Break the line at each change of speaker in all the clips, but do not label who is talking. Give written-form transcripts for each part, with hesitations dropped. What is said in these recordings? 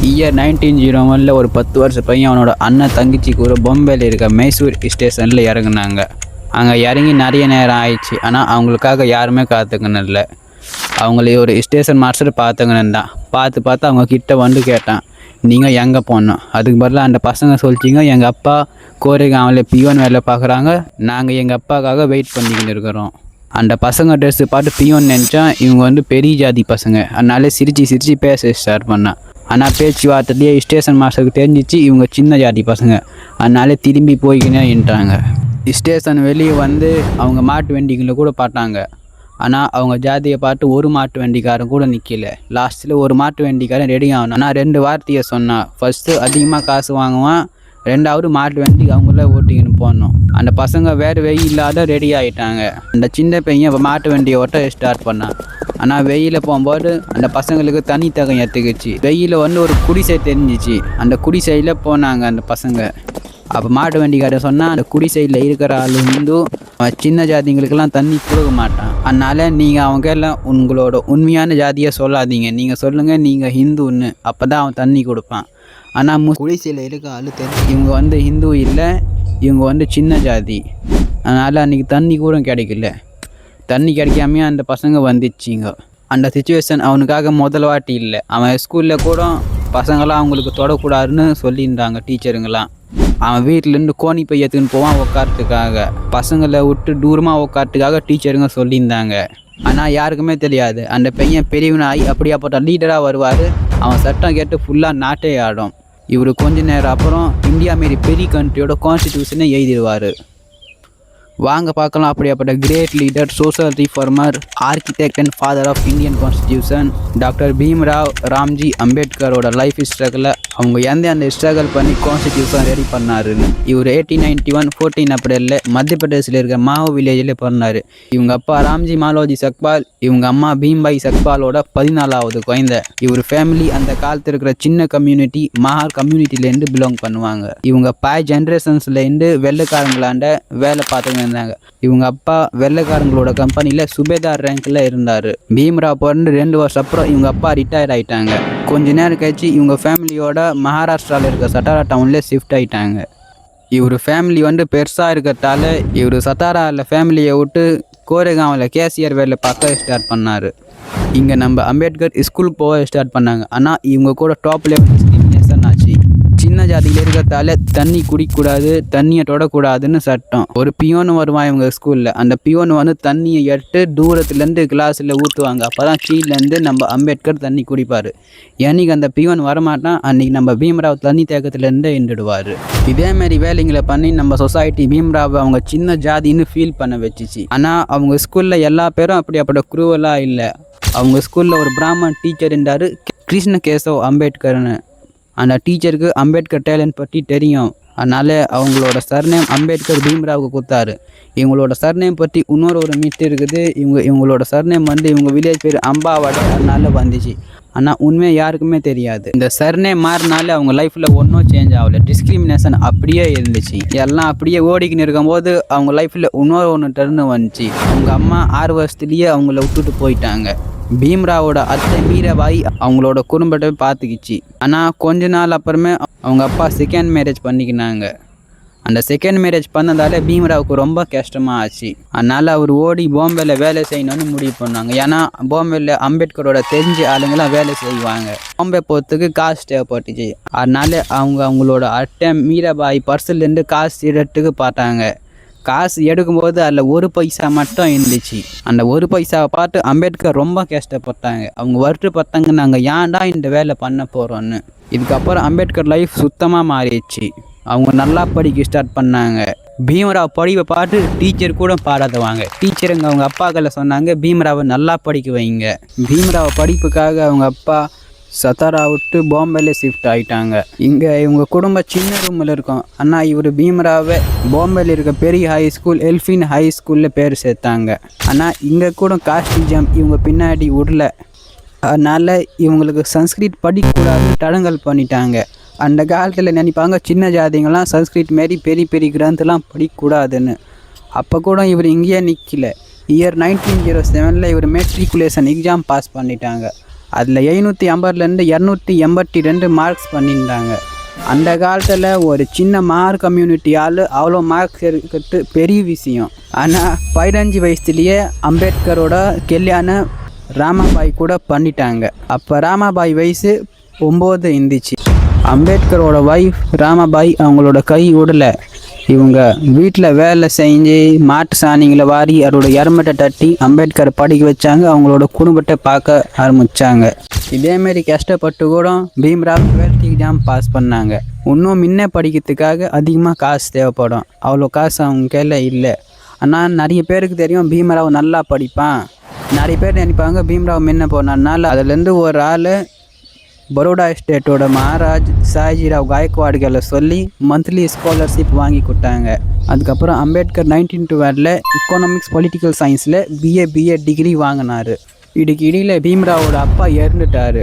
Year 1901 ஒரு 10 வருஷ பையன் அவனோட அண்ணன் தங்கச்சி கூட பொம்பையில் இருக்க மைசூர் ஸ்டேஷனில் இறங்குனாங்க. அங்கே இறங்கி நிறைய நேரம் ஆயிடுச்சு. ஆனால் அவங்களுக்காக யாருமே காத்துக்கணும் இல்லை. அவங்கள ஒரு ஸ்டேஷன் மாஸ்டர் பார்த்துங்கன்னு தான் பார்த்து அவங்க கிட்ட வந்து கேட்டான், நீங்கள் எங்கே போனோம்? அதுக்கு பதிலாக அந்த பசங்க சொல்லிச்சிங்க, எங்கள் அப்பா கோரைகாமில் பியோன் வேலை பார்க்குறாங்க, நாங்கள் எங்கள் அப்பாவுக்காக வெயிட் பண்ணிக்கின்னு இருக்கிறோம். அந்த பசங்க ட்ரெஸ்ஸு பார்த்து பியோன்னு நினச்சான் இவங்க பெரிய ஜாதி பசங்க. அதனால சிரித்து பேச ஸ்டார்ட் பண்ணான். ஆனால் பேச்சுவார்த்தையிலேயே ஸ்டேஷன் மாஸ்டருக்கு தெரிஞ்சிச்சு இவங்க சின்ன ஜாதி பசங்க. அதனால திரும்பி போய்க்கினேன்ட்டாங்க. ஸ்டேஷன் வெளியே அவங்க மாட்டு வண்டிகளை கூட பார்த்தாங்க. ஆனால் அவங்க ஜாதியை பார்த்து ஒரு மாட்டு வண்டிக்காரன் கூட நிற்கல. லாஸ்ட்டில் ஒரு மாட்டு வண்டிக்காரன் ரெடி ஆகணும். ஆனால் 2 வார்த்தையை சொன்னான். ஃபஸ்ட்டு அதிகமாக காசு வாங்குவான், 2வது மாட்டு வண்டி அவங்கள ஓட்டிக்கின்னு போடணும். அந்த பசங்க வேறு வெயில் இல்லாத ரெடி ஆகிட்டாங்க. அந்த சின்ன பையன் மாட்டு வண்டியை ஓட்ட ஸ்டார்ட் பண்ணான். ஆனால் வெயிலில் போகும்போது அந்த பசங்களுக்கு தனி தகம் எடுத்துக்கிச்சு. வெயிலில் ஒரு குடிசை தெரிஞ்சிச்சு. அந்த குடிசையில் போனாங்க அந்த பசங்க. அப்போ மாட்டு வண்டிக்காரன் சொன்னால், அந்த குடிசையில் இருக்கிற ஆள் சின்ன ஜாதிங்களுக்கெல்லாம் தண்ணி கொடுக்க மாட்டான். அதனால் நீங்கள் அவங்க எல்லாம் உங்களோட உண்மையான ஜாதியை சொல்லாதீங்க, நீங்கள் சொல்லுங்கள் நீங்கள் ஹிந்துன்னு, அப்போ தான் அவன் தண்ணி கொடுப்பான். ஆனால் குடிசையில் இருக்க ஆள் தெரிஞ்சு இவங்க ஹிந்து இல்லை, இவங்க சின்ன ஜாதி. அதனால் அன்றைக்கி தண்ணி கூட கிடைக்கல. தண்ணி கிடைக்காமையே அந்த பசங்க வந்துச்சிங்க. அந்த சிச்சுவேஷன் அவனுக்காக முதல் வாட்டி இல்லை. அவன் ஸ்கூலில் கூட பசங்களாம் அவங்களுக்கு தொடக்கூடாதுன்னு சொல்லியிருந்தாங்க டீச்சருங்களாம். அவன் வீட்டிலேருந்து கோணி பையத்துக்குன்னு போவான் உட்காரத்துக்காக. பசங்களை விட்டு தூரமாக உட்காரத்துக்காக டீச்சருங்க சொல்லியிருந்தாங்க. ஆனால் யாருக்குமே தெரியாது அந்த பையன் பெரியவனாகி அப்படியாப்பட்ட லீடராக வருவார். அவன் சட்டம் கேட்டு ஃபுல்லாக நாட்டே ஆடும். இவர் கொஞ்ச நேரம் அப்புறம் இந்தியா மாரி பெரிய கண்ட்ரியோட கான்ஸ்டிடியூஷனை எழுதிடுவார். வாங்க பார்க்கலாம் அப்படியாப்பட்ட great leader, social reformer, architect and father of Indian constitution doctor Bhimrao Ramji அம்பேத்கரோட லைஃப் ஸ்ட்ரகில் அவங்க எந்த ஸ்ட்ரகிள் பண்ணி கான்ஸ்டிடியூஷன் ரெடி பண்ணாருன்னு. இவர் 1891 14 ஏப்ரலில் மத்திய பிரதேசில் இருக்க மாவோ வில்லேஜில் பிறந்தார். இவங்க அப்பா ராம்ஜி மாலோஜி சக்பால், இவங்க அம்மா பீம்பாய் சக்பாலோட 14வது குழந்தை. இவர் ஃபேமிலி அந்த காலத்தில் இருக்கிற சின்ன கம்யூனிட்டி மஹார் கம்யூனிட்டிலேருந்து பிலாங் பண்ணுவாங்க. இவங்க 5 ஜென்ரேஷன்ஸ்லேருந்து வெள்ளைக்காரங்களாண்ட வேலை பார்த்துங்க இருந்தாங்க. இவங்க அப்பா வெள்ளைக்காரங்களோட கம்பெனியில் சுபேதார் ரேங்கில் இருந்தார். பீம்ராவ் பிறந்து 2 வருஷம் அப்புறம் இவங்க அப்பா ரிட்டையர் ஆகிட்டாங்க. கொஞ்ச நேரம் கழிச்சு இவங்க ஃபேமிலியோட மகாராஷ்டிராவில் இருக்க சட்டாரா டவுனில் ஷிஃப்ட் ஆகிட்டாங்க. இவர் ஃபேமிலி பெருசாக இருக்கிறதால இவர் சத்தாராவில் ஃபேமிலியை விட்டு கோரேகாமில் கேசியர் வேலை பார்க்க ஸ்டார்ட் பண்ணார். இங்கே நம்ம அம்பேத்கர் ஸ்கூலுக்கு போக ஸ்டார்ட் பண்ணாங்க. ஆனால் இவங்க கூட டாப் லெவல் டிஸ்கிரிமினேஷன் ஆச்சு. சின்ன ஜாதியில் இருக்கிறதால தண்ணி குடிக்கக்கூடாது, தண்ணியை தொடக்கூடாதுன்னு சட்டம். ஒரு பியோனு வருவான் இவங்க ஸ்கூலில். அந்த பியோனு தண்ணியை எடுத்து தூரத்துலேருந்து கிளாஸில் ஊற்றுவாங்க. அப்போ தான் கீழேருந்து நம்ம அம்பேத்கர் தண்ணி குடிப்பார். என்னைக்கு அந்த பியோன் வரமாட்டான் அன்றைக்கி நம்ம பீம்ராவ் தண்ணி தேக்கத்துலேருந்து எழுந்துடுவார். இதேமாரி வேலைங்களை பண்ணி நம்ம சொசைட்டி பீம்ராவை அவங்க சின்ன ஜாதின்னு ஃபீல் பண்ண வச்சிச்சு. ஆனால் அவங்க ஸ்கூலில் எல்லா பேரும் அப்படியாப்பட்ட குரூவலாக இல்லை. அவங்க ஸ்கூலில் ஒரு பிராமன் டீச்சர் இருந்தார், கிருஷ்ண கேசவ் அம்பேத்கர்னு. அந்த டீச்சருக்கு அம்பேத்கர் டேலண்ட் பற்றி தெரியும். அதனால் அவங்களோட சர்நேம் அம்பேத்கர் பீம்ராவுக்கு கொடுத்தாரு. இவங்களோட சர்நேம் பற்றி ஒரு மித்து இருக்குது. இவங்களோட சர்நேம் இவங்க வில்லேஜ் பேர் அம்பாவாடை, அதனால வந்துச்சு. ஆனால் உண்மையாக யாருக்குமே தெரியாது. இந்த சர்நேம் மாறினால அவங்க லைஃப்பில் ஒன்றும் சேஞ்ச் ஆகலை. டிஸ்கிரிமினேஷன் அப்படியே இருந்துச்சு. எல்லாம் அப்படியே ஓடிக்கின்னு இருக்கும்போது அவங்க லைஃப்பில் ஒன்று டர்னு வந்துச்சு. அவங்க அம்மா 6 வருஷத்துலேயே அவங்கள விட்டுட்டு போயிட்டாங்க. பீம்ராவோட அத்தை மீராபாய் அவங்களோட குடும்பத்தை பார்த்துக்கிச்சு. ஆனால் கொஞ்ச நாள் அப்புறமே அவங்க அப்பா செகண்ட் மேரேஜ் பண்ணிக்கினாங்க. அந்த செகண்ட் மேரேஜ் பண்ணதால பீம்ராவுக்கு ரொம்ப கஷ்டமாக ஆச்சு. அதனால் அவர் ஓடி பாம்பேயில் வேலை செய்யணும்னு முடிவு பண்ணாங்க. ஏன்னா பாம்பேயில் அம்பேத்கரோட தெரிஞ்ச ஆளுங்களாம் வேலை செய்வாங்க. பாம்பே போகிறதுக்கு காசு தேவைப்பட்டுச்சு. அதனால அவங்களோட அட்டை மீராபாய் பர்ஸ்லேருந்து காசு எடுத்துக்கு பார்த்தாங்க. காசு எடுக்கும்போது அதில் 1 பைசா மட்டும் இருந்துச்சு. அந்த 1 பைசாவை பார்த்து அம்பேத்கர் ரொம்ப கஷ்டப்பட்டாங்க. அவங்க வருத்தப்பட்டாங்க, நாங்கள் ஏன்டா இந்த வேலை பண்ண போகிறோன்னு. இதுக்கப்புறம் அம்பேத்கர் லைஃப் சுத்தமாக மாறிடுச்சு. அவங்க நல்லா படிக்க ஸ்டார்ட் பண்ணாங்க. பீம்ராவ் படிப்பை பார்த்து டீச்சர் கூட பாராட்டுவாங்க. டீச்சருங்க அவங்க அப்பாக்களை சொன்னாங்க, பீம்ராவை நல்லா படிக்க வைங்க. பீம்ராவை படிப்புக்காக அவங்க அப்பா சத்தாரா விட்டு பாம்பேல ஷிஃப்ட் ஆகிட்டாங்க. இங்கே இவங்க குடும்பம் சின்ன ரூமில் இருக்கும். ஆனால் இவர் பீம்ராவை பாம்பேயில் இருக்க பெரிய ஹை ஸ்கூல் எல்ஃபின் ஹை ஸ்கூலில் பேர் சேர்த்தாங்க. ஆனால் இங்கே கூட காஸ்டிஜம் இவங்க பின்னாடி விடல. அதனால் இவங்களுக்கு சன்ஸ்கிரிட் படிக்கக்கூடாதுன்னு தடங்கல் பண்ணிட்டாங்க. அந்த காலத்தில் நினைப்பாங்க சின்ன ஜாதிங்கெல்லாம் சன்ஸ்கிரிட் மாரி பெரிய பெரிய கிரந்தெல்லாம் படிக்கக்கூடாதுன்னு. அப்போ கூட இவர் இங்கேயே நிற்கல. இயர் 1907 இவர் மெட்ரிகுலேஷன் எக்ஸாம் பாஸ் பண்ணிட்டாங்க. அதில் 750லேருந்து 282 மார்க்ஸ் பண்ணியிருந்தாங்க. அந்த காலத்தில் ஒரு சின்ன மார்க் கம்யூனிட்டியால் அவ்வளோ மார்க்ஸ் இருக்கிறது பெரிய விஷயம். ஆனால் 15 வயசுலேயே அம்பேத்கரோட கல்யாணம் ராமாபாய் கூட பண்ணிட்டாங்க. அப்போ ராமாபாய் வயசு 9 இருந்துச்சு. அம்பேத்கரோட ஒய்ஃப் ராமாபாய் அவங்களோட கை விடலை. இவங்க வீட்டில் வேலை செஞ்சு மாட்டு சாணிங்களை வாரி அவரோட எருமட்டை தட்டி அம்பேத்கரை படிக்க வச்சாங்க. அவங்களோட குடும்பத்தை பார்க்க ஆரம்பித்தாங்க. இதேமாரி கஷ்டப்பட்டு கூட பீம்ராவ் 12th எக்ஸாம் பாஸ் பண்ணாங்க. இன்னும் முன்ன படிக்கிறதுக்காக அதிகமாக காசு தேவைப்படும். அவ்வளோ காசு அவங்க கையில் இல்லை. ஆனால் நிறைய பேருக்கு தெரியும் பீம்ராவ் நல்லா படிப்பான். நிறைய பேர் நினைப்பாங்க பீம்ராவ் முன்ன போனதுனால. அதுலேருந்து ஒரு ஆள் பரோடா ஸ்டேட்டோட மகாராஜ் சாய்ஜிராவ் காயக்வாடுகளை சொல்லி மந்த்லி ஸ்காலர்ஷிப் வாங்கி கொடுத்தாங்க. அதுக்கப்புறம் அம்பேத்கர் 1912 எக்கனாமிக்ஸ் பொலிட்டிக்கல் சயின்ஸில் பிஏ டிகிரி வாங்கினார். இதுக்கு இடையில் பீம்ராவோட அப்பா இறந்துட்டார்.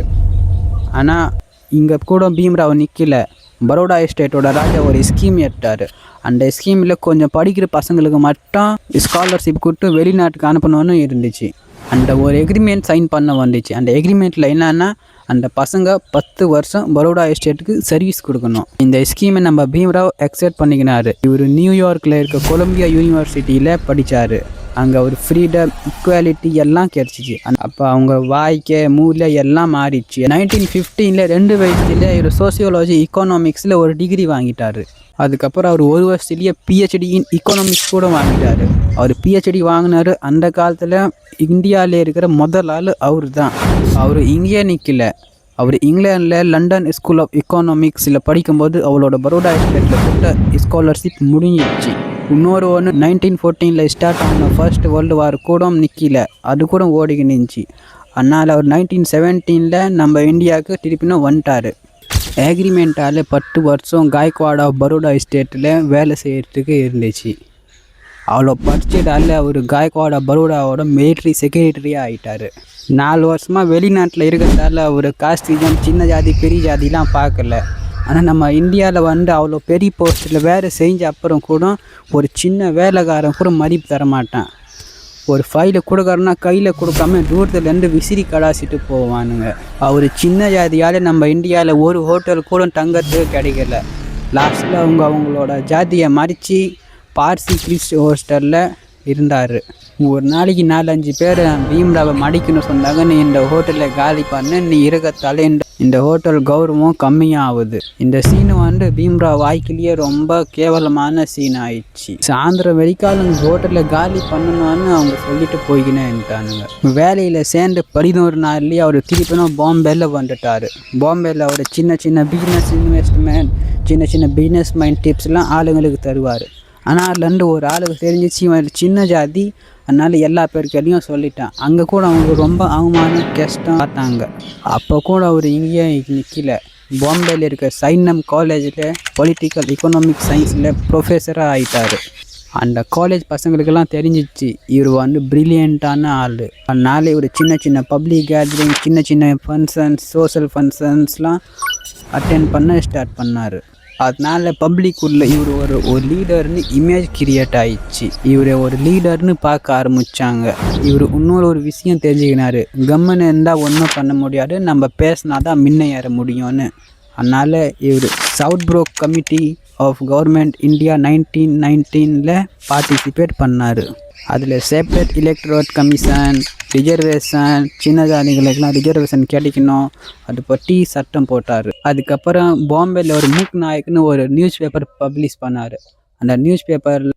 ஆனால் இங்கே கூட பீம்ராவ் நிற்கல. பரோடா ஸ்டேட்டோட ராஜா ஒரு ஸ்கீம் எடுத்தார். அந்த ஸ்கீமில் கொஞ்சம் படிக்கிற பசங்களுக்கு மட்டும் ஸ்காலர்ஷிப் கொடுத்து வெளிநாட்டுக்கு அனுப்பணும்னு இருந்துச்சு. அந்த ஒரு எக்ரிமெண்ட் சைன் பண்ண வந்துச்சு. அந்த எக்ரிமெண்ட்டில் என்னன்னா அந்த பசங்க 10 வருஷம் பரோடா எஸ்டேட்டுக்கு சர்வீஸ் கொடுக்கணும். இந்த ஸ்கீமை நம்ம பீம்ராவ் அக்செப்ட் பண்ணிக்கினார். இவர் நியூயார்க்கில் இருக்க கொலம்பியா யூனிவர்சிட்டியில் படித்தார். அங்கே ஒரு ஃப்ரீடம் ஈக்குவாலிட்டி எல்லாம் கிடச்சிச்சு. அப்போ அவங்க வாய்க்க மூளை எல்லாம் மாறிடுச்சு. 1915 2 வயசுல இவர் சோசியோலஜி எக்கனாமிக்ஸில் ஒரு டிகிரி வாங்கிட்டார். அதுக்கப்புறம் அவர் 1 வருஷத்துலேயே பிஹெச்டி இன் எக்கனாமிக்ஸ் கூட வாங்கிட்டார். அவர் பிஹெச்டி வாங்கினார். அந்த காலத்தில் இந்தியாவில் இருக்கிற முதல் ஆள் அவர் தான். அவர் இங்கேயே நிற்கல. அவர் இங்கிலாண்டில் லண்டன் ஸ்கூல் ஆஃப் எக்கனாமிக்ஸில் படிக்கும்போது அவளோட பரோடா ஸ்டேட்டில் கொடுத்த ஸ்காலர்ஷிப் முடிஞ்சிடுச்சு. இன்னொரு ஒன்று 1914 ஸ்டார்ட் ஆன ஃபர்ஸ்ட் வேர்ல்டு வார் கூட நிற்கல. அது கூட ஓடிக்கு நின்றுச்சு. அதனால் அவர் 1917 நம்ம இந்தியாவுக்கு திருப்பினும் வந்துட்டார். அக்ரிமெண்ட்டால் 10 வருஷம் காயக்வாட் ஆஃப் பரோடா ஸ்டேட்டில் வேலை செய்கிறதுக்கு இருந்துச்சு. அவ்வளோ படிச்சதால் அவர் காயக்வாட் ஆஃப் பரோடாவோட மிலிட்ரி செக்ரட்டரியாக ஆகிட்டார். 4 வருஷமாக வெளிநாட்டில் இருக்கிறதால அவர் காஸ்டிசம் சின்ன ஜாதி பெரிய ஜாதிலாம் பார்க்கல. ஆனால் நம்ம இந்தியாவில் அவ்வளோ பெரிய போஸ்ட்டில் வேலை செஞ்ச அப்புறம் கூட ஒரு சின்ன வேலைக்காரன் கூட மதிப்பு தர மாட்டான். ஒரு ஃபைலை கொடுக்கறனா கையில் கொடுக்காம தூரத்துலேருந்து விசிறி கடாசிட்டு போவானுங்க. அவர் சின்ன ஜாதியால் நம்ம இந்தியாவில் ஒரு ஹோட்டல் கூட தங்கறதுக்கு கிடைக்கல. லாஸ்ட்டில் அவங்களோட ஜாதியை மறித்து பார்சி கிறிஸ்ட் ஹோஸ்டலில் இருந்தார். ஒரு நாளைக்கு 4-5 பேர் பீம்ராவை மடிக்கணும்னு சொன்னாங்க. நீ இந்த ஹோட்டலில் காலி பண்ண, நீ இருக்கத்தால இந்த ஹோட்டல் கௌரவம் கம்மியாகுது. இந்த சீனு பீம்ராவ் வாய்க்கிலேயே ரொம்ப கேவலமான சீன் ஆயிடுச்சு. சாயந்தரம் வெடிக்காலம் ஹோட்டலில் காலி பண்ணணும்னு அவங்க சொல்லிட்டு போய்கினேன்ட்டானுங்க. வேலையில் சேர்ந்து 11 நாள்லேயே அவர் திருப்பினும் பாம்பேல வந்துட்டார். பாம்பேல அவர் சின்ன சின்ன பிஸ்னஸ் இன்வெஸ்ட்மெண்ட், சின்ன பிஸ்னஸ் மைண்ட் டிப்ஸ்லாம் ஆளுங்களுக்கு தருவார். ஆனால் அதுலேருந்து ஒரு ஆளுக்கு தெரிஞ்சிச்சு சின்ன ஜாதி, அதனால் எல்லா பேருக்கையும் சொல்லிட்டான். அங்கே கூட அவங்களுக்கு ரொம்ப அவமானம் கஷ்டம் பார்த்தாங்க. அப்போ கூட அவர் இங்கேயே நிற்கல. பாம்பேயில் இருக்க சைனம் காலேஜில் பொலிட்டிக்கல் எக்கனாமிக் சயின்ஸில் ப்ரொஃபஸராக ஆகிட்டார். அந்த காலேஜ் பசங்களுக்கெல்லாம் தெரிஞ்சிச்சு இவர் ப்ரில்லியண்ட்டான ஆள். அதனால இவர் சின்ன பப்ளிக் கேதரிங், சின்ன ஃபங்க்ஷன்ஸ், சோஷியல் ஃபங்க்ஷன்ஸ்லாம் அட்டென்ட் பண்ண ஸ்டார்ட் பண்ணார். அதனால பப்ளிக் உள்ள இவர் ஒரு லீடர்னு இமேஜ் கிரியேட் ஆயிடுச்சு. இவரை ஒரு லீடர்னு பார்க்க ஆரம்பித்தாங்க. இவர் இன்னொரு விஷயம் தெரிஞ்சுக்கினார். கம்மன்னு இருந்தால் ஒன்றும் பண்ண முடியாது, நம்ம பேசினா தான் முன்ன ஏற முடியும்னு. அதனால் இவர் Southborough committee of government India 1919 participate பண்ணார். அதில் செப்பரேட் எலெக்ட்ரோட் கமிஷன், ரிசர்வேஷன், சின்ன ஜாதிகளுக்கெல்லாம் ரிசர்வேஷன் கிடைக்கணும், அது பற்றி சட்டம் போட்டார். அதுக்கப்புறம் பாம்பேயில் ஒரு மூக் நாயக்னு ஒரு நியூஸ் பேப்பர் பப்ளிஷ் பண்ணார். அந்த நியூஸ் பேப்பரில்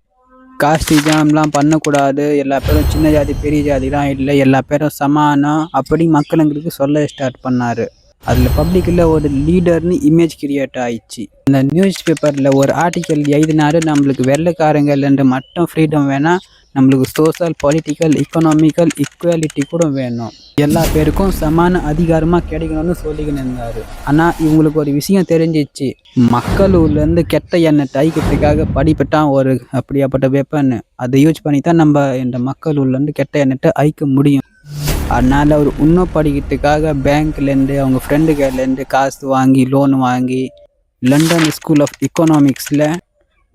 காஸ்டிசம்லாம் பண்ணக்கூடாது, எல்லா பேரும் சின்ன ஜாதி பெரிய ஜாதிலாம் இல்லை, எல்லா பேரும் சமானம் அப்படி மக்களுங்களுக்கு சொல்ல ஸ்டார்ட் பண்ணார். அதில் பப்ளிக்கில் ஒரு லீடர்னு இமேஜ் கிரியேட் ஆயிடுச்சு. அந்த நியூஸ் பேப்பரில் ஒரு ஆர்டிக்கல் எழுதினார். நம்மளுக்கு வெள்ளைக்காரங்கள்லேருந்து மட்டும் ஃப்ரீடம் வேணாம், நம்மளுக்கு சோஷியல் பொலிட்டிக்கல் எக்கனாமிக்கல் ஈக்குவாலிட்டி கூட வேணும், எல்லா பேருக்கும் சமான அதிகாரமாக கிடைக்கணும்னு சொல்லிக்கின்னு இருந்தார். ஆனால் இவங்களுக்கு ஒரு விஷயம் தெரிஞ்சிச்சு, மக்கள் ஊர்லேருந்து கெட்ட எண்ணெய் தைக்கிறதுக்காக படிப்பட்டான் ஒரு அப்படியாப்பட்ட வெப்பன்னு, அதை யூஸ் பண்ணி தான் நம்ம இந்த மக்கள் ஊர்லேருந்து கெட்ட எண்ணெய் அழிக்க முடியும். அதனால் அவர் இன்னும் படிக்கிறதுக்காக பேங்க்லேருந்து அவங்க ஃப்ரெண்டுகள்லேருந்து காசு வாங்கி லோன் வாங்கி லண்டன் ஸ்கூல் ஆஃப் எக்கனாமிக்ஸில்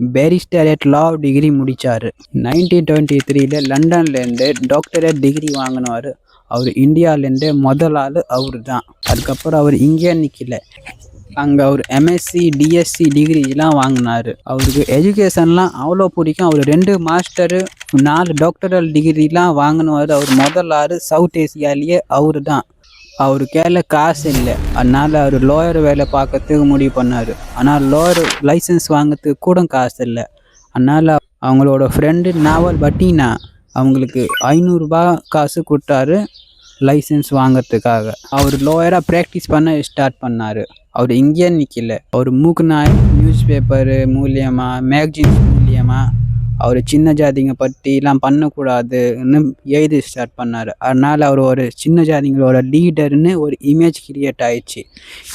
பேரிஸ்டரேட் லா டிகிரி முடித்தார். 1923 லண்டன்லேருந்து டாக்டரேட் டிகிரி வாங்கினார். அவர் இந்தியாவிலேருந்தே முதல் ஆள் அவர் தான். அதுக்கப்புறம் அவர் இங்கேயே நிற்கல, அங்கே அவர் எம்எஸ்சி டிஎஸ்சி டிகிரிலாம் வாங்கினார். அவருக்கு எஜுகேஷன்லாம் அவ்வளோ பிடிக்கும். அவர் 2 மாஸ்டரு 4 டாக்டரல் டிகிரிலாம் வாங்கினார். அவர் முதல் ஆள் சவுத் ஏசியாலேயே அவர் தான். அவர் கையில் காசு இல்லை, அதனால் அவர் லோயர் வேலை பார்க்கறதுக்கு முடிவு பண்ணார். ஆனால் லோயர் லைசன்ஸ் வாங்கிறதுக்கு கூட காசு இல்லை. அதனால் அவங்களோட ஃப்ரெண்டு நாவல் பட்டினா அவங்களுக்கு 500 ரூபாய் காசு கொடுத்தாரு லைசன்ஸ் வாங்கிறதுக்காக. அவர் லோயராக ப்ராக்டிஸ் பண்ண ஸ்டார்ட் பண்ணார். அவர் இங்கேயே நிற்கல, அவர் மூக்குநாய் நியூஸ் பேப்பரு மூலியமாக மேக்சின்ஸ் மூலியமாக அவர் சின்ன ஜாதிங்க பற்றிலாம் பண்ணக்கூடாதுன்னு எழுதி ஸ்டார்ட் பண்ணார். அதனால் அவர் ஒரு சின்ன ஜாதிங்களோட லீடர்னு ஒரு இமேஜ் கிரியேட் ஆயிடுச்சு.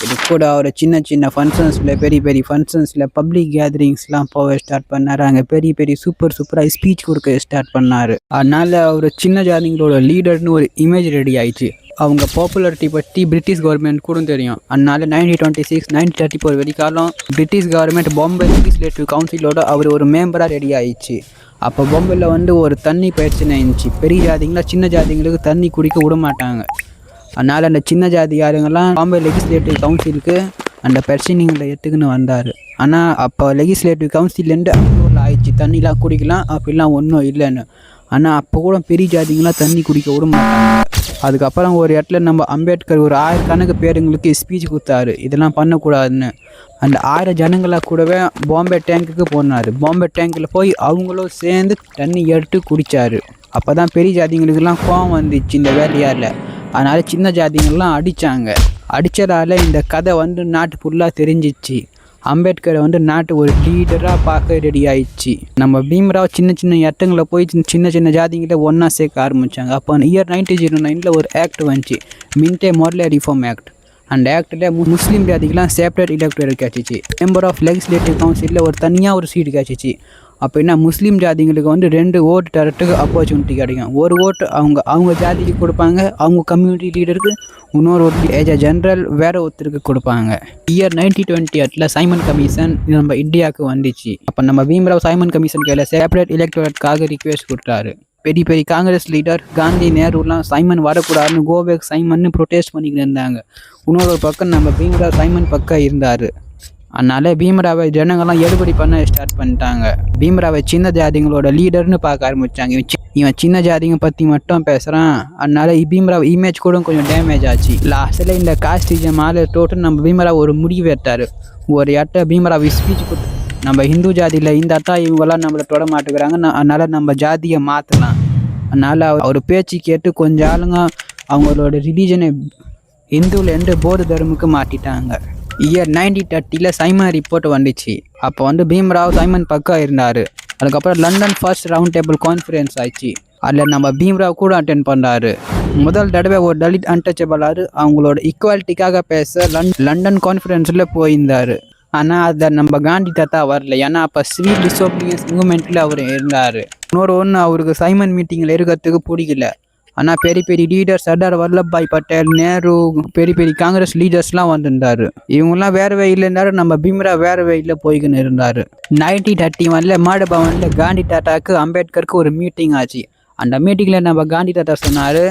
இது கூட அவர் சின்ன சின்ன ஃபங்க்ஷன்ஸில் பெரிய பெரிய ஃபங்க்ஷன்ஸில் பப்ளிக் கேதரிங்ஸ்லாம் போக ஸ்டார்ட் பண்ணார். அங்கே பெரிய பெரிய சூப்பராக ஸ்பீச் கொடுக்க ஸ்டார்ட் பண்ணார். அதனால் அவர் சின்ன ஜாதிங்களோட லீடர்னு ஒரு இமேஜ் ரெடி ஆயிடுச்சு. அவங்க பாப்புலாரிட்டி பற்றி பிரிட்டிஷ் கவர்மெண்ட் கூட தெரியும். அதனால 1926 1934 வரைக்காலம் பிரிட்டிஷ் கவர்மெண்ட் பாம்பே லெஜிஸ்லேட்டிவ் கவுன்சிலோட அவர் ஒரு மெம்பராக ரெடி ஆயிடுச்சு. அப்போ பாம்பேயில் ஒரு தண்ணி பிரச்சனை இருந்துச்சு. பெரிய ஜாதிங்களாம் சின்ன ஜாதிங்களுக்கு தண்ணி குடிக்க விட மாட்டாங்க. அதனால் அந்த சின்ன ஜாதி யாருங்கெல்லாம் பாம்பே லெஜிஸ்லேட்டிவ் கவுன்சிலுக்கு அந்த பிரச்சனைகளை எடுத்துக்கின்னு வந்தார். ஆனால் அப்போ லெஜிஸ்லேட்டிவ் கவுன்சிலேருந்து அப்ரூவல் ஆயிடுச்சு, தண்ணிலாம் குடிக்கலாம் அப்படிலாம் ஒன்றும் இல்லைன்னு. ஆனால் அப்போ கூட பெரிய ஜாதிங்களாம் தண்ணி குடிக்க விட மாட்டாங்க. அதுக்கப்புறம் ஒரு இடத்துல நம்ம அம்பேத்கர் ஒரு 1000 கணக்கு பேருங்களுக்கு ஸ்பீச் கொடுத்தாரு, இதெல்லாம் பண்ணக்கூடாதுன்னு. அந்த 1000 ஜனங்களாக கூடவே பாம்பே டேங்க்குக்கு போனார். பாம்பே டேங்க்கில் போய் அவங்களும் சேர்ந்து தண்ணி எடுத்து குடித்தார். அப்போ தான் பெரிய ஜாதிங்களுக்கெல்லாம் கோவம் வந்துச்சு இந்த வேலையால். அதனால் சின்ன ஜாதிங்கள்லாம் அடித்தாங்க. அடித்ததால் இந்த கதை நாட்டு ஃபுல்லாக தெரிஞ்சிச்சு. அம்பேத்கரை நாட்டு ஒரு லீடராக பார்க்க ரெடி ஆயிடுச்சு. நம்ம பீம்ராவ் சின்ன சின்ன இடங்களை போய் சின்ன சின்ன ஜாதிங்களை ஒன்றா சேர்க்க ஆரம்பித்தாங்க. அப்போ இயர் 1909 ஒரு ஆக்ட் வந்துச்சு, மின்டே மொரலே ரிஃபார்ம் ஆக்ட். அந்த ஆக்டில் முஸ்லீம் ஜாதிக்கெலாம் செப்பரேட் எலெக்டோரேட் கிடச்சிச்சு. மெம்பர் ஆஃப் லெஜிஸ்லேட்டிவ் கவுன்சிலில் ஒரு தனியாக ஒரு சீட்டு கிடச்சிச்சு. அப்படின்னா முஸ்லீம் ஜாதிங்களுக்கு 2 ஓட்டு தரத்துக்கு ஆப்பர்ச்சுனிட்டி கிடைக்கும். ஒரு ஓட்டு அவங்க ஜாதிக்கு கொடுப்பாங்க, அவங்க கம்யூனிட்டி லீடருக்கு. இன்னொரு ஓட்டு ஏஜ் ஜென்ரல் வேறு ஒருத்தருக்கு கொடுப்பாங்க. இயர் 1928 சைமன் கமிஷன் நம்ம இந்தியாவுக்கு வந்துச்சு. அப்போ நம்ம பீம்ராவ் சைமன் கமிஷன் கையில் செப்பரேட் எலெக்டோரேட்காக ரிக்வெஸ்ட் கொடுத்தாரு. பெரிய பெரிய காங்கிரஸ் லீடர் காந்தி நேருலாம் சைமன் வரக்கூடாதுன்னு கோபேக் சைமன்னு ப்ரொட்டஸ்ட் பண்ணிக்கிட்டு இருந்தாங்க. இன்னொரு பக்கம் நம்ம பீம்ராவ் சைமன் பக்கம் இருந்தார். அதனால் பீம்ராவை ஜனங்கள்லாம் எடுபடி பண்ண ஸ்டார்ட் பண்ணிட்டாங்க. பீம்ராவை சின்ன ஜாதிங்களோட லீடர்னு பார்க்க ஆரம்பித்தாங்க. இவன் சின்ன ஜாதிங்க பற்றி மட்டும் பேசுகிறான். அதனால் பீம்ராவ் இமேஜ் கூட கொஞ்சம் டேமேஜ் ஆச்சு. லாஸ்ட்டில் இந்த காஸ்டிஜம் ஆள் டோட்டல் நம்ம பீம்ராவ் ஒரு முடிவு எடுத்தார். ஒரு இடத்த பீம்ராவ் ஸ்பீச் கொடுத்து, நம்ம ஹிந்து ஜாதியில் இந்த அட்டா இவங்கெல்லாம் நம்மளை தொட மாட்டுக்கிறாங்க, அதனால் நம்ம ஜாதியை மாற்றலாம். அதனால் அவர் பேச்சு கேட்டு கொஞ்சம் ஆளுங்க அவங்களோட ரிலீஜனை இந்துவிலேருந்து பௌத்த தர்முக்கு மாற்றிட்டாங்க. இயர் 1930 சைமன் ரிப்போர்ட் வந்துச்சு. அப்போ பீம்ராவ் சைமன் பக்கம் இருந்தார். அதுக்கப்புறம் London first round table conference ஆயிடுச்சு. அதில் நம்ம பீம்ராவ் கூட அட்டென்ட் பண்ணுறாரு. முதல் தடவை ஒரு தலித் அன்டச்சபிளாரு அவங்களோட ஈக்குவாலிட்டிக்காக பேச லண்டன் கான்ஃபரன்ஸில் போயிருந்தார். ஆனால் அதை நம்ம காந்தி தாத்தா வரல, ஏன்னா அப்போ சிவில் டிசோபிடியன்ஸ் மூவ்மெண்ட்டில் அவர் இருந்தார். இன்னொன்று அவருக்கு சைமன் மீட்டிங்கில் இருக்கிறதுக்கு பிடிக்கல. ஆனால் பெரிய பெரிய லீடர் சர்தார் வல்லபாய் பட்டேல், நேரு, பெரிய பெரிய காங்கிரஸ் லீடர்ஸ்லாம் வந்திருந்தார். இவங்கெல்லாம் வேறு வழியில் இருந்தார், நம்ம பீம்ராவ் வேறு வழியில் போய்கின்னு இருந்தார். 1931 மாடபவனில் காந்தி தாத்தாவுக்கு அம்பேத்கருக்கு ஒரு மீட்டிங் ஆச்சு. அந்த மீட்டிங்கில் நம்ம காந்தி தாத்தா சொன்னார்,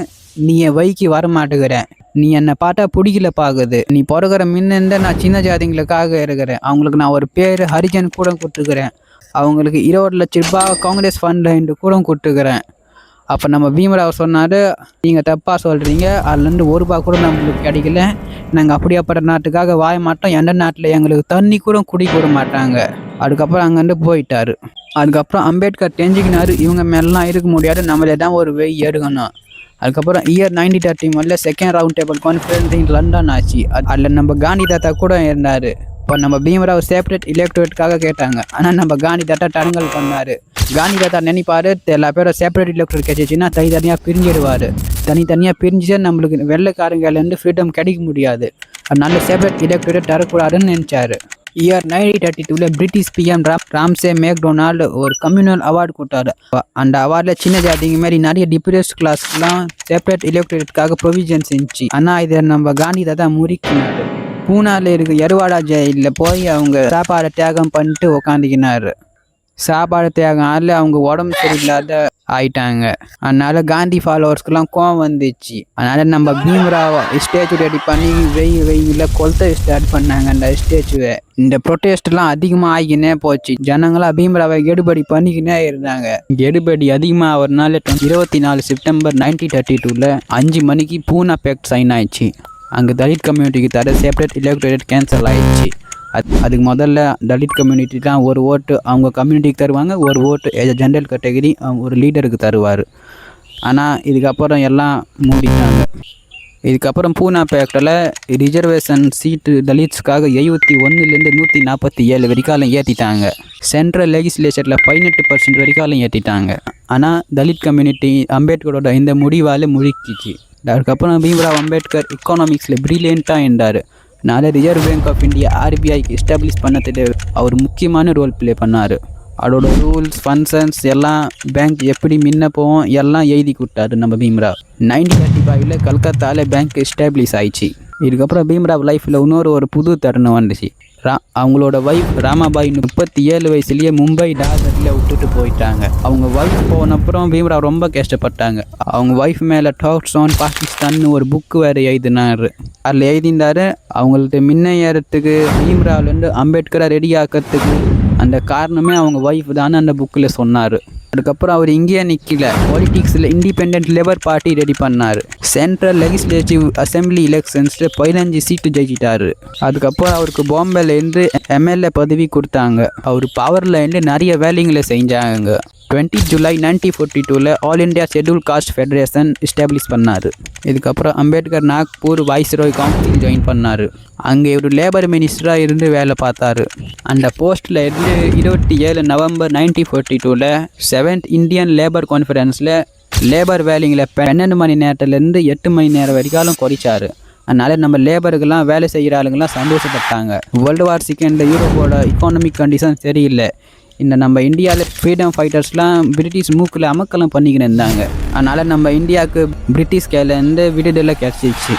நீ என் வழிக்கு வர மாட்டேங்கிறேன், நீ என்னை பார்த்தா பிடிக்கல பார்க்குது, நீ பிறகுற முன்னிருந்த நான் சின்ன ஜாதிங்களுக்காக இருக்கிறேன், அவங்களுக்கு நான் ஒரு பேர் ஹரிஜன் கூட கொடுத்துக்கிறேன், அவங்களுக்கு 20 லட்ச ரூபாய் காங்கிரஸ் ஃபண்டில் கூட கொடுத்துக்கிறேன். அப்போ நம்ம பீம்ராவ் சொன்னார், நீங்கள் தப்பாக சொல்கிறீங்க, அதுலேருந்து 1 ரூபா கூட நம்மளுக்கு கிடைக்கல, நாங்கள் அப்படியாப்பட்ட நாட்டுக்காக வாய மாட்டோம், எந்த நாட்டில் எங்களுக்கு தண்ணி கூட குடிக்க விட மாட்டாங்க. அதுக்கப்புறம் அங்கேருந்து போயிட்டார். அதுக்கப்புறம் அம்பேத்கர் தெரிஞ்சுக்கினார், இவங்க மேலாம் இருக்க முடியாது, நம்மளே தான் ஒரு வெய் எடுக்கணும். அதுக்கப்புறம் year 1931 second round table conference London ஆச்சு. அதில் நம்ம காந்தி தாத்தா கூட இருந்தார். இப்போ நம்ம பீம்ராவ் செப்பரேட் எலெக்டோரேட்காக கேட்டாங்க. ஆனால் நம்ம காந்தி தாத்தா தடங்கல் பண்ணார். காந்தி தாத்தா நினைப்பார், எல்லா பேரும் செப்பரேட் எலெக்டோரேட் கிடைச்சிச்சின்னா தனித்தனியாக பிரிஞ்சிடுவார், தனித்தனியாக பிரிஞ்சு நம்மளுக்கு வெள்ளைக்காரங்கலேருந்து ஃப்ரீடம் கிடைக்க முடியாது, அதனால செப்பரேட் எலெக்டோரேட் தரக்கூடாதுன்னு நினச்சார். Year 1932 British PM Ramsay MacDonald ஒரு கம்யூனல் அவார்டு கொடுத்தாரு. அந்த அவார்டில் சின்ன ஜாதிங்க மாதிரி நிறைய டிப்ரெஸ்ட் கிளாஸ்லாம் செப்பரேட் எலெக்டோரேட்காக ப்ரொவிஷன்ஸ் இருந்துச்சு. ஆனால் இதை நம்ம காந்தி தாத்தா முறிக்கினார். பூனாவில் இருக்க எருவாடா ஜெயிலில் போய் அவங்க சாப்பாடை தியாகம் பண்ணிட்டு உக்காந்துக்கினார். சாப்பாடு தியாகம் ஆள் அவங்க உடம்பு சரியில்லாத ஆயிட்டாங்க. அதனால காந்தி ஃபாலோவர்ஸ்க்கெல்லாம் கோவம் வந்துச்சு. அதனால நம்ம பீம்ராவ் ஸ்டேச்சு ரெடி பண்ணி வெயில கொளுத்த ஸ்டார்ட் பண்ணாங்க அந்த ஸ்டேச்சுவை. இந்த ப்ரொட்டஸ்ட்லாம் அதிகமாக ஆகினே போச்சு. ஜனங்களாம் பீம்ராவை எடுபடி பண்ணிக்கினே இருந்தாங்க. எடுபடி அதிகமாக ஆகிறதுனால 24 செப்டம்பர் 1932 5 மணிக்கு பூனா பேக்ட் சைன் ஆயிடுச்சு. அங்கே தலித் கம்யூனிட்டிக்கு தர செப்பரேட் எலக்டரேட் கேன்சல் ஆயிடுச்சு. அதுக்கு முதல்ல தலித் கம்யூனிட்டி தான் ஒரு ஓட்டு அவங்க கம்யூனிட்டிக்கு தருவாங்க, ஒரு ஓட்டு ஜென்ரல் கேட்டகரி அவங்க ஒரு லீடருக்கு தருவார். ஆனால் இதுக்கப்புறம் எல்லாம் மூடிட்டாங்க. இதுக்கப்புறம் பூனா பேக்டில் ரிசர்வேஷன் சீட்டு தலித்ஸ்க்காக 71 147 வரைக்காலம் ஏற்றிட்டாங்க. சென்ட்ரல் லெஜிஸ்லேச்சரில் 18% வரைக்காலம் ஏற்றிட்டாங்க. ஆனால் தலித் கம்யூனிட்டி அம்பேத்கரோட இந்த முடிவால் முழுக்கிச்சு. அதுக்கப்புறம் பீம்ராவ் அம்பேத்கர் எக்கனாமிக்ஸில் ப்ரில்லியண்ட்டாக இருந்தார். அதனால் Reserve Bank of India RBI establish பண்ணதுக்கு அவர் முக்கியமான ரோல் ப்ளே பண்ணார். அதோட ரூல்ஸ் ஃபங்க்ஷன்ஸ் எல்லாம் பேங்க் எப்படி முன்ன போவோம் எல்லாம் எழுதி கொடுத்தாரு நம்ம பீம்ராவ். 1935 கல்கத்தாவில் பேங்க் எஸ்டாப்ளிஷ் ஆயிடுச்சு. இதுக்கப்புறம் பீம்ராவ் லைஃப்பில் ஒரு புது தருணம் வந்துச்சு. அவங்களோட ஒய்ஃப் ராமாபாய் 37 வயசுலேயே மும்பை டார்ஜிலிங்கில் விட்டுட்டு போயிட்டாங்க. அவங்க ஒய்ஃப் போனப்புறம் பீம்ராவ் ரொம்ப கஷ்டப்பட்டாங்க. அவங்க ஒய்ஃப் மேலே டாக்ஸ் ஆன் பாகிஸ்தான் ஒரு புக்கு வேறு எழுதினார். அதில் எழுதியிருந்தார் அவங்கள்ட்ட முன்ன ஏறத்துக்கு பீம்ராவ்லேருந்து அம்பேத்கரை ரெடி ஆக்கிறதுக்கு அந்த காரணமே அவங்க ஒய்ஃப் தானே அந்த புக்கில் சொன்னார். அதுக்கப்புறம் அவர் இங்கேயே நிற்கல, பாலிட்டிக்ஸில் இண்டிபெண்ட் லேபர் பார்ட்டி ரெடி பண்ணார். சென்ட்ரல் லெஜிஸ்லேட்டிவ் அசம்பிளி எலெக்ஷன்ஸில் 15 சீட்டு ஜெயிச்சிட்டாரு. அதுக்கப்புறம் அவருக்கு பாம்பேலேருந்து MLA பதவி கொடுத்தாங்க. அவர் பவர்லேருந்து நிறைய வேலைங்களை செஞ்சாங்க. 20 July 1942 all India schedule cost federation establish பண்ணார். இதுக்கப்புறம் Ambedkar Nagpur viceroy council join பண்ணார். அங்கே ஒரு லேபர் மினிஸ்டராக இருந்து வேலை பார்த்தாரு. அந்த போஸ்ட்டில் இருந்து 27 நவம்பர் 1942 7th இந்தியன் லேபர் கான்ஃபரன்ஸில் லேபர் வேலைங்களை 12 மணி நேரத்துலேருந்து 8 மணி நேரம் வரைக்கும் குறைச்சார். அதனால் நம்ம லேபருக்கெல்லாம் வேலை செய்கிற ஆளுங்கெல்லாம் சந்தோஷப்பட்டாங்க. வேர்ல்டு வார் II யூரோப்போட எக்கானமிக் கண்டிஷன் சரியில்லை. இந்த நம்ம இந்தியாவில் ஃப்ரீடம் ஃபைட்டர்ஸ்லாம் பிரிட்டிஷ் மூக்கில் அமக்கலம் பண்ணிக்கின்னு இருந்தாங்க. அதனால் நம்ம இந்தியாவுக்கு பிரிட்டிஷ் கையிலேருந்து விடுதலை கிடச்சிச்சு.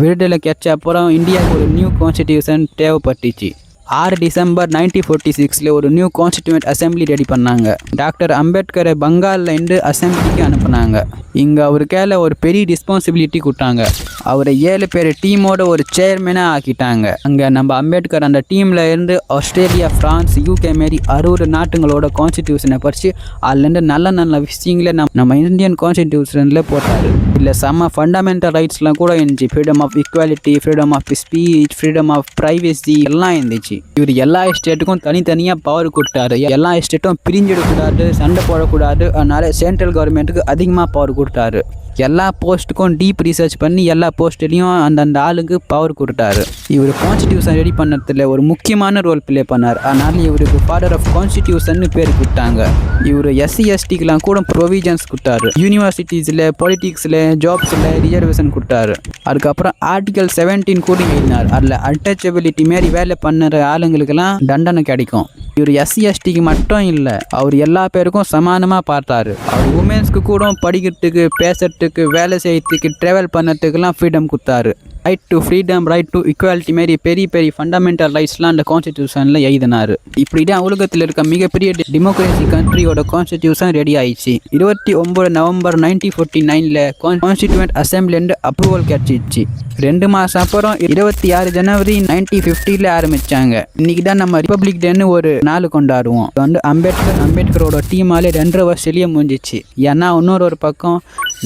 விடுதலை கிடச்ச அப்புறம் இந்தியாவுக்கு ஒரு நியூ கான்ஸ்டிடியூஷன் தேவைப்பட்டுச்சு. 6 டிசம்பர் 1946 ஒரு நியூ கான்ஸ்டிடியூண்ட் அசம்பிளி ரெடி பண்ணாங்க. டாக்டர் அம்பேத்கரை பங்கால்லேருந்து அசம்பிளிக்கு அனுப்புனாங்க. இங்கே அவர் கையில் ஒரு பெரிய ரெஸ்பான்சிபிலிட்டி கொடுத்தாங்க. அவரை 7 பேர் டீமோட ஒரு சேர்மேனாக ஆக்கிட்டாங்க. அங்கே நம்ம அம்பேத்கர் அந்த டீமில் இருந்து ஆஸ்திரேலியா, ஃப்ரான்ஸ், UK மாரி 60 நாட்டுங்களோட கான்ஸ்டிடியூஷனை படித்து அதுலேருந்து நல்ல விஷயங்களை நம்ம இந்தியன் கான்ஸ்டிடியூஷனில் போட்டார். இல்லை செம்ம ஃபண்டமெண்டல் ரைட்ஸ்லாம் கூட இருந்துச்சு. Freedom of equality, freedom of speech, freedom of privacy எல்லாம் இருந்துச்சு. இவர் எல்லா ஸ்டேட்டுக்கும் தனித்தனியாக பவர் கொடுத்தாரு. எல்லா ஸ்டேட்டும் பிரிஞ்சிடக்கூடாது, சண்டை போடக்கூடாது. அதனால சென்ட்ரல் கவர்மெண்ட்டுக்கு அதிகமாக பவர் கொடுத்தாரு. எல்லா போஸ்ட்டுக்கும் டீப் ரிசர்ச் பண்ணி எல்லா போஸ்ட்லேயும் அந்தந்த ஆளுக்கு பவர் கொடுத்தாரு. இவர் கான்ஸ்டிடியூஷன் ரெடி பண்ணதில் ஒரு முக்கியமான ரோல் ப்ளே பண்ணார். அதனால இவருக்கு ஃபாதர் ஆஃப் கான்ஸ்டிடியூஷன் பேர் கொடுத்தாங்க. இவர் SC STக்கெலாம் கூட ப்ரொவிஷன்ஸ் கொடுத்தாரு. யூனிவர்சிட்டிஸில், பாலிட்டிக்ஸில், ஜாப்ஸில் ரிசர்வேஷன் கொடுத்தாரு. அதுக்கப்புறம் ஆர்டிகல் 17 கூட எழுதினார். அதில் அன்டச்சபிலிட்டி மாரி வேலை பண்ணுற ஆளுங்களுக்கெல்லாம் தண்டனை கிடைக்கும். இவர் SC STக்கு மட்டும் இல்லை, அவர் எல்லா பேருக்கும் சமானமாக பார்த்தாரு. அவர் உமன்ஸ்க்கு கூட படிக்கிறதுக்கு, பேசுறதுக்கு, வேலை செய்யறதுக்கு, ட்ராவல் பண்ணுறதுக்கெல்லாம் ஃப்ரீடம் கொடுத்தாரு. Right to freedom, right to equality மாரி பெரிய ஃபண்டமெண்டல் ரைட்ஸ்லாம் அந்த கான்ஸ்டிடியூஷனில் எழுதினார். இப்படி தான் உலகத்தில் இருக்க மிகப்பெரிய டெமோக்ரஸி கண்ட்ரியோட கான்ஸ்டிடியூஷன் ரெடி ஆயிடுச்சு. 29 நவம்பர் 1949 கான்ஸ்டிடியூண்ட் அசம்பிளிலேருந்து அப்ரூவல் கிடச்சிச்சு. 2 மாதம் அப்புறம் 26 ஜனவரி 1950 ஆரம்பித்தாங்க. இன்றைக்கி தான் நம்ம ரிப்பப்ளிக் டேன்னு ஒரு நாள் கொண்டாடுவோம். வந்து அம்பேத்கரோட டீமாலே 2.5 வருஷத்துலேயே முடிஞ்சிச்சு. ஏன்னா இன்னொரு பக்கம்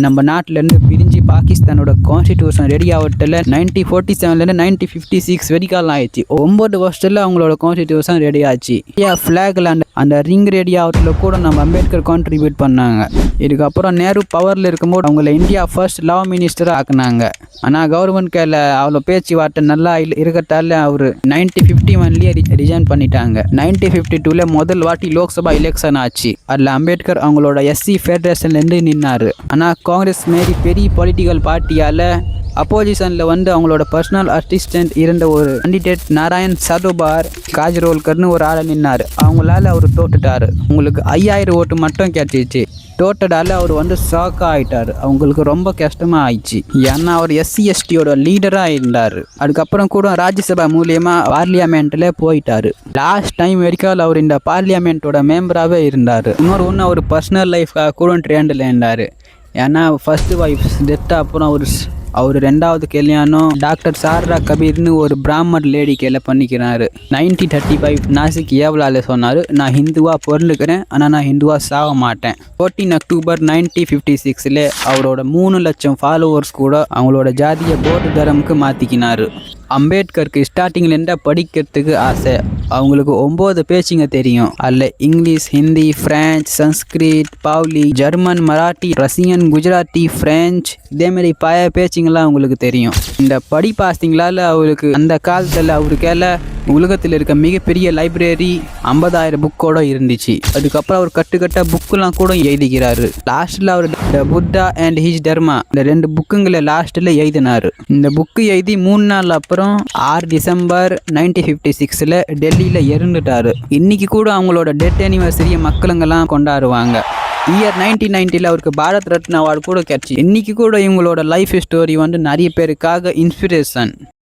நம்ம நாட்டிலேருந்து பிரிஞ்சு பாகிஸ்தானோட கான்ஸ்டிடியூஷன் ரெடி ஆகட்டில் 1947 1956 வரைக்கும் ஆயிடுச்சு. 9 வருஷத்தில் அவங்களோட கான்ஸ்டிடியூஷன் ரெடி ஆச்சு. ஃப்ளாக்ல அந்த ரிங் ரெடி ஆகட்டில் கூட நம்ம அம்பேத்கர் கான்ட்ரிபியூட் பண்ணாங்க. இதுக்கப்புறம் நேரு பவரில் இருக்கும்போது அவங்கள இந்தியா ஃபர்ஸ்ட் லா மினிஸ்டராக ஆக்குனாங்க. ஆனால் கவர்மெண்ட் கையில் அவ்வளோ பேச்சுவார்த்தை நல்லா இருக்கிறதால அவர் 1951 ரிசைன் பண்ணிட்டாங்க. 1952 முதல் வாட்டி லோக்சபா எலெக்ஷன் ஆச்சு. அதில் அம்பேத்கர் அவங்களோட SC ஃபெடரேஷன்லேருந்து நின்னார். ஆனால் காங்கிரஸ் மாரி பெரிய பொலிட்டிக்கல் பார்ட்டியால் அப்போசிஷனில் வந்து அவங்களோட பர்சனல் அசிஸ்டன்ட் இருந்த ஒரு கேண்டிடேட் நாராயண் சரோபார் காஜ்ரோல்கர்னு ஒரு ஆளை நின்னார். அவங்களால அவர் தோட்டுட்டார். உங்களுக்கு 5000 ஓட்டு மட்டும் கிடைச்சிச்சு. டோட்டலால் அவர் வந்து ஷாக் ஆகிட்டார். அவங்களுக்கு ரொம்ப கஷ்டமாக ஆயிடுச்சு. ஏன்னா அவர் எஸ்சி எஸ்டியோட லீடராக இருந்தார். அதுக்கப்புறம் கூட ராஜ்யசபா மூலியமாக பார்லியாமெண்ட்டில் போயிட்டார். லாஸ்ட் டைம் வரைக்கும் அவர் இந்த பார்லியாமெண்ட்டோட மெம்பராகவே இருந்தார். இன்னொன்று அவர் பர்சனல் லைஃப்காக கூட ட்ரெண்டில் இருந்தார். ஏன்னா ஃபர்ஸ்ட் ஒய்ஃப் டெத் அப்புறம் அவர் ரெண்டாவது கல்யாணம் டாக்டர் சாரா கபீர்னு ஒரு பிராமர் லேடி கையில் பண்ணிக்கிறாரு. 1935 நாசிக் ஏவலால் சொன்னார், நான் ஹிந்துவாக பிறந்துக்கிறேன், ஆனால் நான் ஹிந்துவாக சாக மாட்டேன். 14 அக்டோபர் 1956 அவரோட 3 லட்சம் ஃபாலோவர்ஸ் கூட அவங்களோட ஜாதியை பௌத்த தர்மக்கு மாற்றிக்கினார். அம்பேத்கருக்கு ஸ்டார்டிங்லேருந்து படிக்கிறதுக்கு ஆசை. அவங்களுக்கு 9 பேச்சுங்க தெரியும். அதில் English, Hindi, French, Sanskrit, Pali, German, Marathi, Russian, Gujarati, French, இதேமாரி பல பேச்சுங்களாம் அவங்களுக்கு தெரியும். இந்த படிப்பாசிங்களால் அவருக்கு அந்த காலத்தில் அவருக்கேல உலகத்தில் இருக்க மிகப்பெரிய லைப்ரரி 50,000 புக்கோட இருந்துச்சு. அதுக்கப்புறம் அவர் கட்டுக்கட்ட புக்கெலாம் கூட எழுதிக்கிறாரு. லாஸ்ட்டில் அவர் த புத்தா அண்ட் ஹிஸ் தர்மா இந்த 2 புக்குங்களை லாஸ்ட்டில் எழுதினார். இந்த புக்கு எழுதி 3 நாள் அப்புறம் 6 டிசம்பர் 1956 டெல்லியில் இறந்துட்டார். இன்னைக்கு கூட அவங்களோட டெத் அனிவர்சரியை மக்களுங்கெல்லாம் கொண்டாடுவாங்க. இயர் 1990 அவருக்கு பாரத் ரத்னா அவார்டு கூட கிடைச்சி. இன்னைக்கு கூட இவங்களோட லைஃப் ஸ்டோரி வந்து நிறைய பேருக்காக இன்ஸ்பிரேஷன்.